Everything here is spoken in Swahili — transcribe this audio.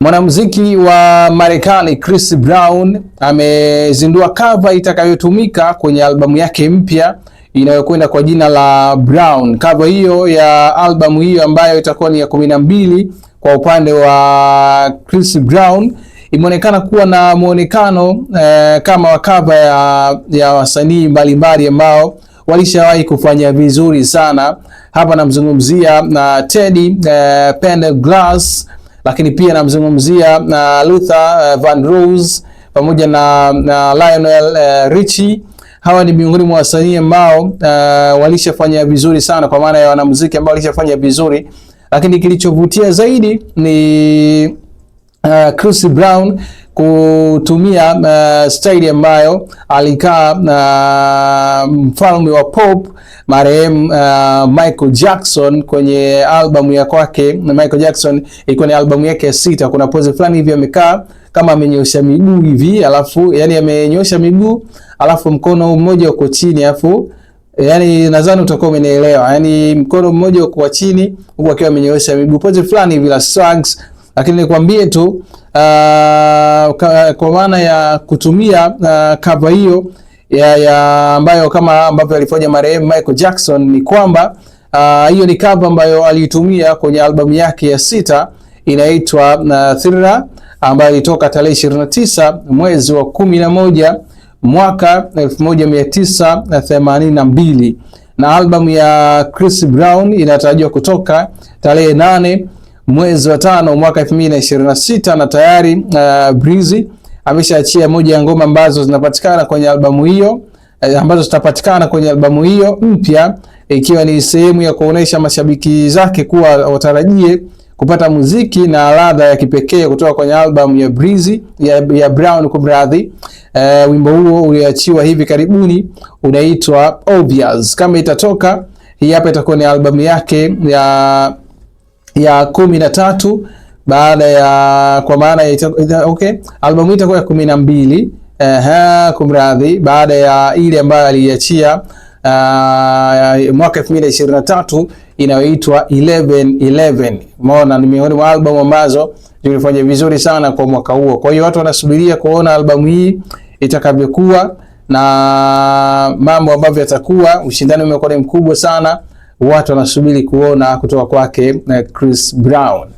Mwanamuziki wa Marekani Chris Brown amezindua cover itakayotumika kwenye albamu yake mpya inayokwenda kwa jina la Brown. Cover hiyo ya albamu hiyo ambayo itakuwa ni ya 12 kwa upande wa Chris Brown imeonekana kuwa na muonekano kama wa cover ya wasanii mbalimbali ambao walishawahi kufanya vizuri sana. Hapa namzungumzia na Teddy Pendergrass, lakini pia namzungumzia na Luther Vandross pamoja na Lionel Richie. Hawa ni miongoni mwa wasanii ambao walishafanya vizuri sana, kwa maana ya wanamuziki ambao walishafanya vizuri, lakini kilichovutia zaidi ni Chris Brown kutumia style ambayo alikaa mfalme wa pop marehemu Michael Jackson kwenye albamu ya kwake. Michael Jackson ilikuwa ni albamu yake ya 6. Kuna pose fulani hivi amekaa kama amenyosha miguu hivi, alafu yani amenyosha miguu alafu mkono mmoja uko chini, alafu yani nadhani utakuwa umenielewa, yani mkono mmoja uko chini huku akiwa amenyosha miguu, pose fulani hivi la swags. Lakini nikwambie tu kwa maana ya kutumia cover hiyo ya ambayo kama ambavyo alifanya marehemu Michael Jackson, ni kwamba hiyo ni cover ambayo alitumia kwenye albamu yake ya 6 inaitwa Thriller, ambayo ilitoka tarehe 29 mwezi wa 11 mwaka 1982, na albamu ya Chris Brown inatarajiwa kutoka tarehe 8 mwezi wa 5 mwaka 2026, na tayari Breezy ameshaachia moja ya ngoma ambazo zinapatikana kwenye albamu hiyo, ambazo zitapatikana kwenye albamu hiyo mpya, ikiwa ni sehemu ya kuonesha mashabiki zake kuwa watarajie kupata muziki na ladha ya kipekee kutoka kwenye albamu ya Breezy ya Brown kumradhi. Wimbo huo uliachiwa hivi karibuni unaitwa Obvious. Kama itatoka hii hapa, itakuwa ni albamu yake ya 13 baada ya, kwa maana okay, albamu itakuwa ya 12 kumradhi, baada ya ile ambayo aliachia mwaka 2023 inayoitwa 1111. Umeona, ni miongoni mwa albamu ambazo zilifanya vizuri sana kwa mwaka huo. Kwa hiyo watu wanasubiria kuona albamu hii itakavyokuwa na mambo ambavyo yatakuwa. Ushindani umekuwa mkubwa sana, watu wanasubiri kuona kutoka kwake Chris Brown.